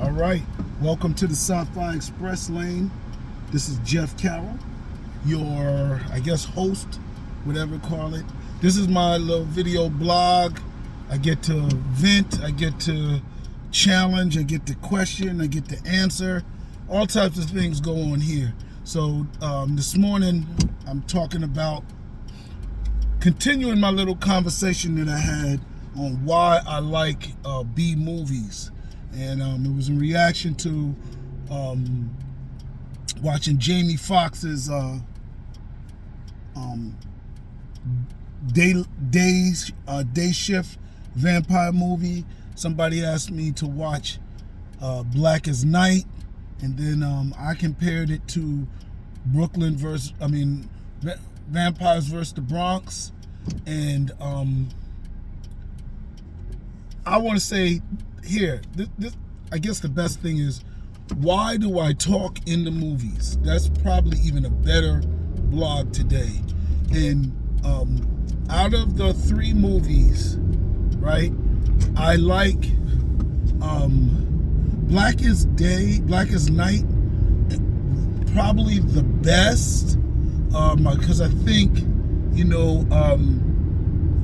All right, welcome to the Sci-Fi Express Lane. This is Jeff Carroll, your, host, whatever you call it. This is my little video blog. I get to vent, I get to challenge, I get to question, I get to answer. All types of things go on here. So this morning, I'm talking about continuing my little conversation that I had on why I like B movies. And it was in reaction to watching Jamie Foxx's day shift vampire movie. Somebody asked me to watch Black as Night, and then I compared it to Vampires versus the Bronx. And I want to say here, this, I guess the best thing is, why do I talk in the movies? That's probably even a better blog today. And out of the three movies, right, I like Black as Night, probably the best, because I think,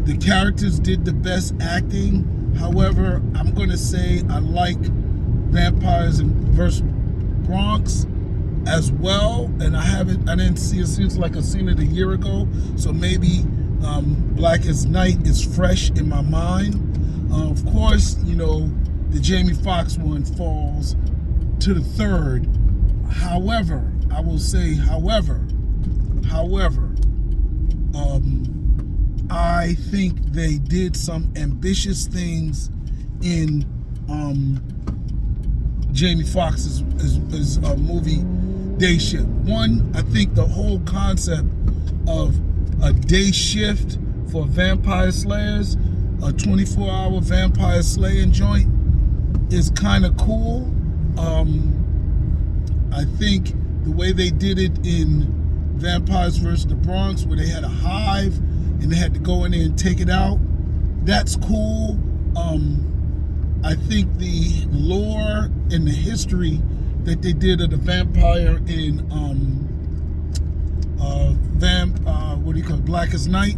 the characters did the best acting. However, I'm going to say I like Vampires vs. Bronx as well, and I didn't see it. Seems like I seen it a year ago, so maybe Black as Night is fresh in my mind. Of course, the Jamie Foxx one falls to the third. However, I will say, I think they did some ambitious things in Jamie Foxx's movie Day Shift. One, I think the whole concept of a day shift for vampire slayers, a 24-hour vampire slaying joint, is kind of cool. I think the way they did it in Vampires vs. the Bronx, where they had a hive and they had to go in there and take it out, that's cool. I think the lore and the history that they did of the vampire in Black as Night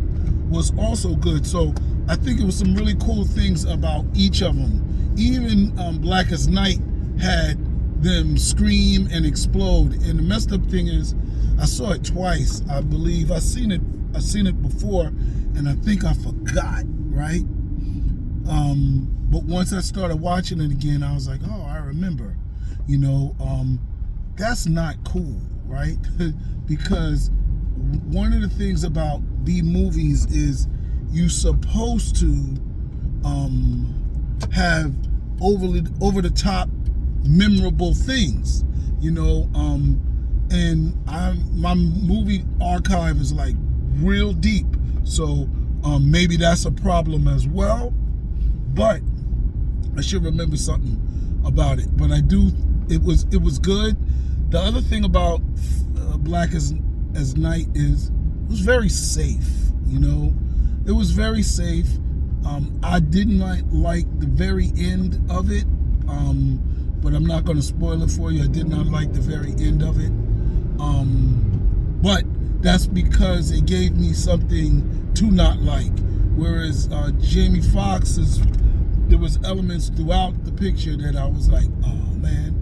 was also good. So I think it was some really cool things about each of them. Even Black as Night had them scream and explode. And the messed up thing is, I saw it twice, I believe. I seen it before, and I think I forgot, right? But once I started watching it again, I was like, oh, I remember. That's not cool, right? Because one of the things about B movies is you're supposed to have over the top memorable things, and my movie archive is like real deep, so maybe that's a problem as well. But I should remember something about it. But I do. It was good. The other thing about Black as Night is it was very safe. It was very safe. I didn't like the very end of it. But I'm not going to spoil it for you. I did not like the very end of it. But that's because it gave me something to not like. Whereas Jamie Foxx's, there was elements throughout the picture that I was like, oh man,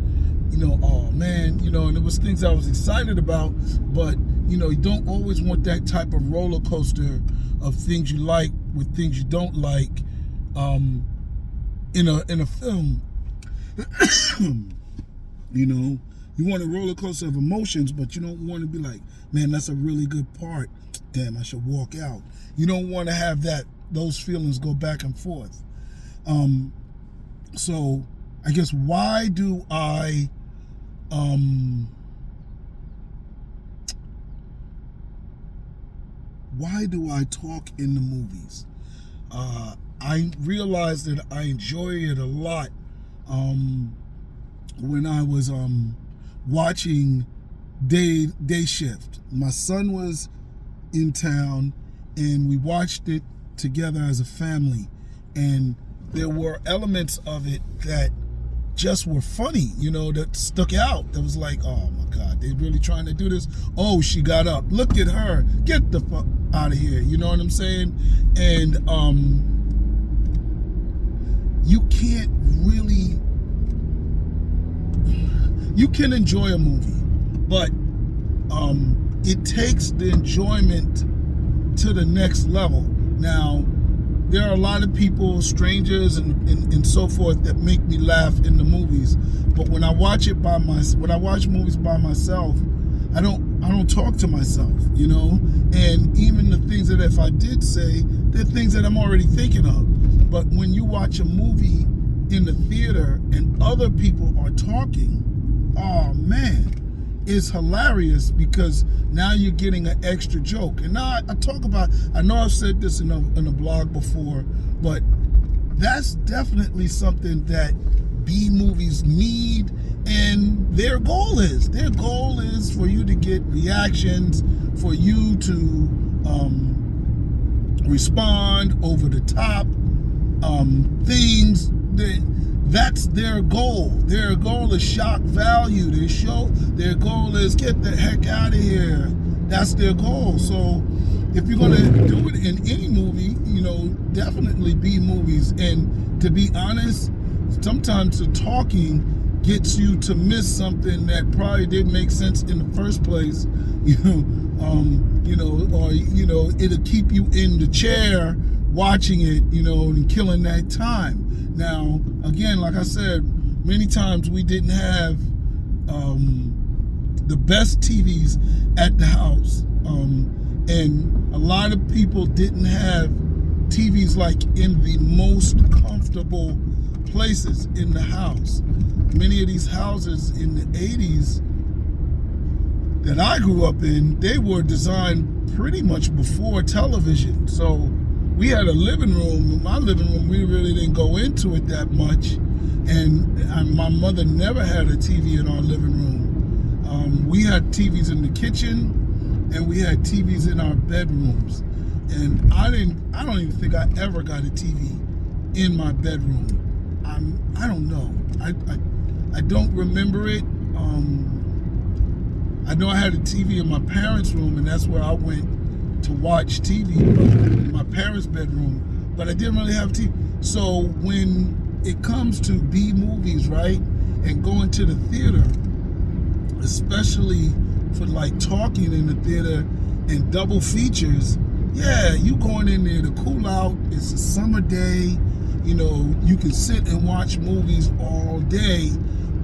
and it was things I was excited about. But you don't always want that type of roller coaster of things you like with things you don't like in a film. You want a roller coaster of emotions, but you don't want to be like, man, that's a really good part. Damn, I should walk out. You don't want to have those feelings go back and forth. So I guess why do I talk in the movies? I realized that I enjoy it a lot when I was watching Day Shift. My son was in town and we watched it together as a family, and there were elements of it that just were funny, that stuck out. That was like, oh my God, they really trying to do this. Oh, she got up. Look at her. Get the fuck out of here. You know what I'm saying? And you can't really, you can enjoy a movie, but it takes the enjoyment to the next level. Now, there are a lot of people, strangers and so forth, that make me laugh in the movies. But when I watch movies by myself, I don't talk to myself, And even the things that if I did say, they're things that I'm already thinking of. But when you watch a movie in the theater and other people are talking, oh man, it's hilarious, because now you're getting an extra joke. And now I talk about, I know I've said this in a blog before, but that's definitely something that B movies need, and their goal is for you to get reactions, for you to respond over the top things. That's their goal. Their goal is shock value. Their goal is get the heck out of here. That's their goal. So if you're going to do it in any movie, definitely B movies. And to be honest, sometimes the talking gets you to miss something that probably didn't make sense in the first place, or it'll keep you in the chair watching it, and killing that time. Now, again, like I said, many times we didn't have the best TVs at the house, and a lot of people didn't have TVs like in the most comfortable places in the house. Many of these houses in the 80s that I grew up in, they were designed pretty much before television. So we had a living room. My living room, we really didn't go into it that much. And my mother never had a TV in our living room. We had TVs in the kitchen, and we had TVs in our bedrooms. And I don't even think I ever got a TV in my bedroom. I don't know. I don't remember it. I know I had a TV in my parents' room, and that's where I went to watch TV, in my parents' bedroom, but I didn't really have a TV. So when it comes to B movies, right, and going to the theater, especially for like talking in the theater and double features, yeah, you going in there to cool out. It's a summer day, you can sit and watch movies all day.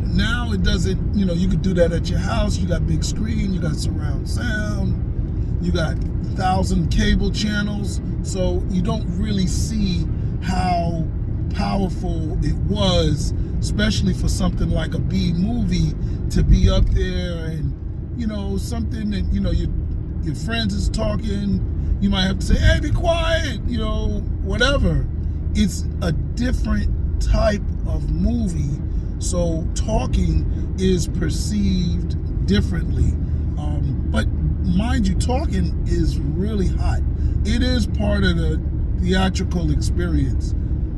Now it doesn't, you could do that at your house. You got big screen, you got surround sound, you got 1,000 cable channels, so you don't really see how powerful it was, especially for something like a B movie, to be up there and, something that, your friends is talking, you might have to say, hey, be quiet, whatever. It's a different type of movie, so talking is perceived differently. But mind you, talking is really hot. It is part of the theatrical experience.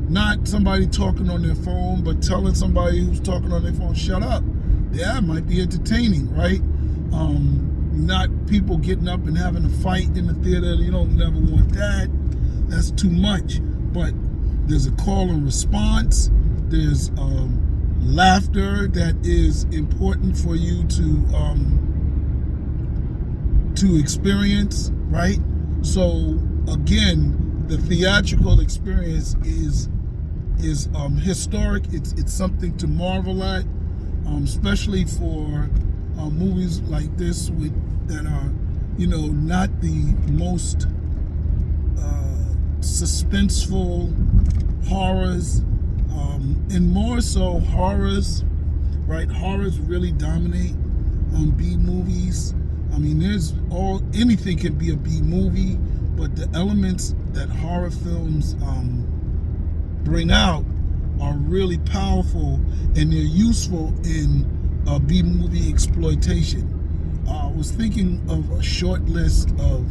Not somebody talking on their phone, but telling somebody who's talking on their phone, shut up. Yeah, it might be entertaining, right? Not people getting up and having a fight in the theater. You don't never want that. That's too much. But there's a call and response. There's laughter that is important for you to experience, right? So again, the theatrical experience is historic. It's something to marvel at, especially for movies like this that are, not the most suspenseful horrors, and more so horrors, right? Horrors really dominate B movies. I mean, anything can be a B movie, but the elements that horror films bring out are really powerful, and they're useful in B movie exploitation. I was thinking of a short list of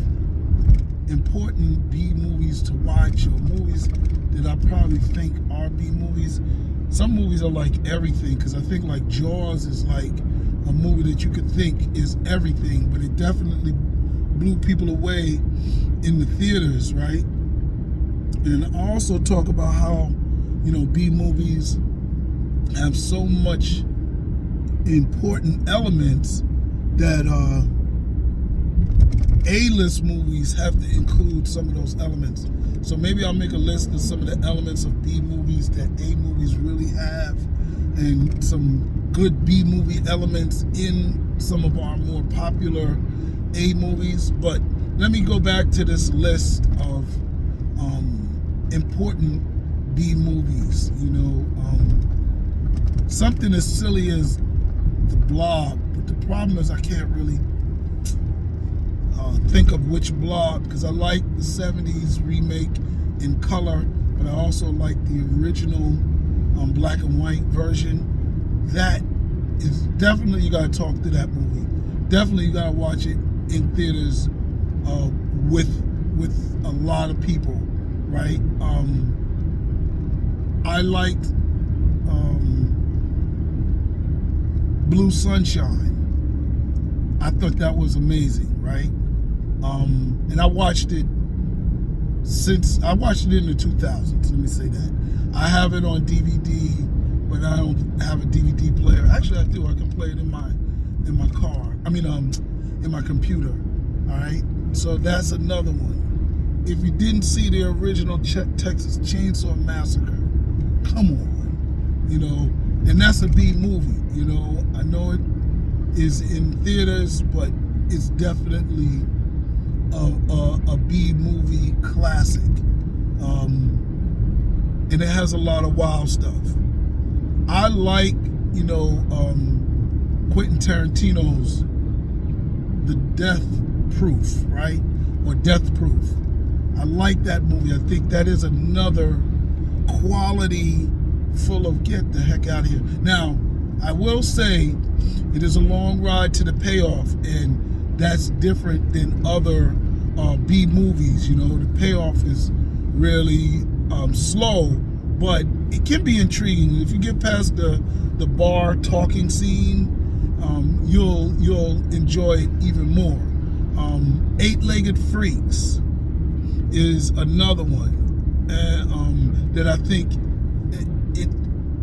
important B movies to watch, or movies that I probably think are B movies, some movies are like everything, because I think like Jaws is like a movie that you could think is everything, but it definitely blew people away in the theaters, right? And I also talk about how, B movies have so much important elements that A-list movies have to include some of those elements. So maybe I'll make a list of some of the elements of B movies that A movies really have, and some good B movie elements in some of our more popular A movies. But let me go back to this list of important B movies. Something as silly as The Blob, but the problem is I can't really think of which Blob, because I like the 70s remake in color, but I also like the original black and white version. That is definitely, you gotta talk to that movie. Definitely you gotta watch it in theaters with a lot of people, right? I liked Blue Sunshine. I thought that was amazing, right? And I watched it in the 2000s. Let me say that. I have it on DVD, but I don't have a DVD player. Actually, I do. I can play it in my car. In my computer. All right. So that's another one. If you didn't see the original Texas Chainsaw Massacre, come on. And that's a B movie. I know it is in theaters, but it's definitely a B movie classic, and it has a lot of wild stuff. I like, Quentin Tarantino's The Death Proof, right? Or Death Proof. I like that movie. I think that is another quality full of get the heck out of here. Now, I will say it is a long ride to the payoff, and that's different than other B movies. The payoff is really slow, but it can be intriguing. If you get past the bar talking scene, you'll enjoy it even more. Eight-Legged Freaks is another one that I think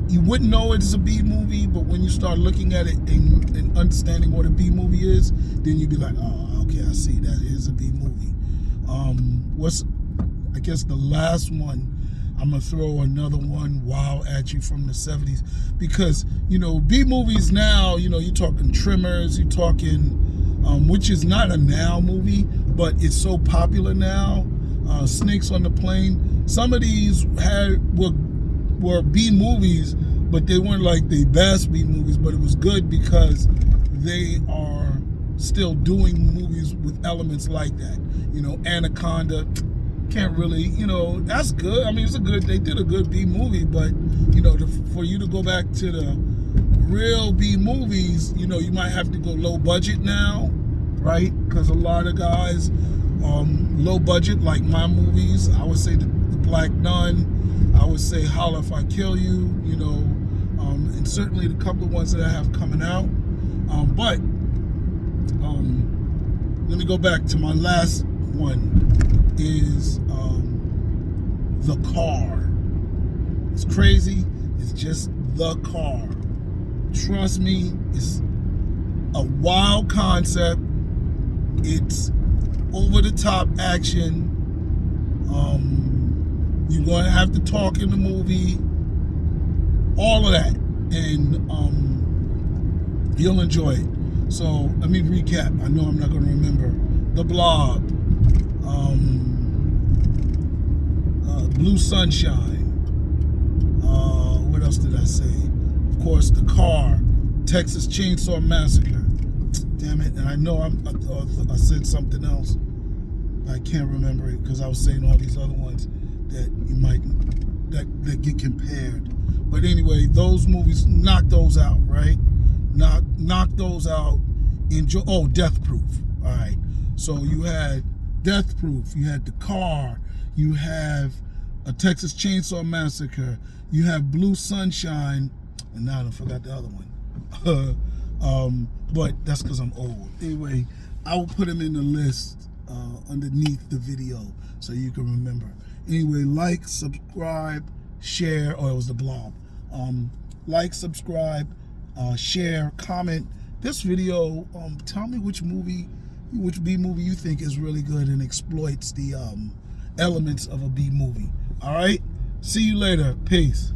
you wouldn't know it's a B movie, but when you start looking at it and understanding what a B movie is, then you'd be like, oh, okay, I see, that is a B movie. I guess the last one, I'm gonna throw another one wow at you from the 70s, because B movies now, you're talking Tremors, you're talking which is not a now movie, but it's so popular now. Snakes on the Plane. Some of these were B movies, but they weren't like the best B movies, but it was good because they are still doing movies with elements like that. Anaconda, can't really, that's good. They did a good B movie, but for you to go back to the real B movies, you might have to go low budget now, right? Because a lot of guys, low budget, like my movies, I would say the Black Nun, I would say Holla If I Kill You, and certainly the couple of ones that I have coming out. But let me go back to my last one is The Car. It's crazy. It's just The Car. Trust me, it's a wild concept. It's over-the-top action. You're going to have to talk in the movie. All of that. And you'll enjoy it. So let me recap. I know I'm not going to remember. The Blob. Blue Sunshine. What else did I say? Of course, The Car. Texas Chainsaw Massacre. Damn it. And I know I said something else. I can't remember it because I was saying all these other ones that you might, that get compared. But anyway, those movies, knock those out, right? Knock those out. Enjoy. Oh, Death Proof. All right. So you had Death Proof. You had The Car. You have a Texas Chainsaw Massacre. You have Blue Sunshine, and now I forgot the other one. But that's because I'm old. Anyway, I will put them in the list underneath the video so you can remember. Anyway, like, subscribe, share, or it was the blob. Like, subscribe, share, comment this video. Tell me which B movie you think is really good and exploits the elements of a B movie. All right, see you later. Peace.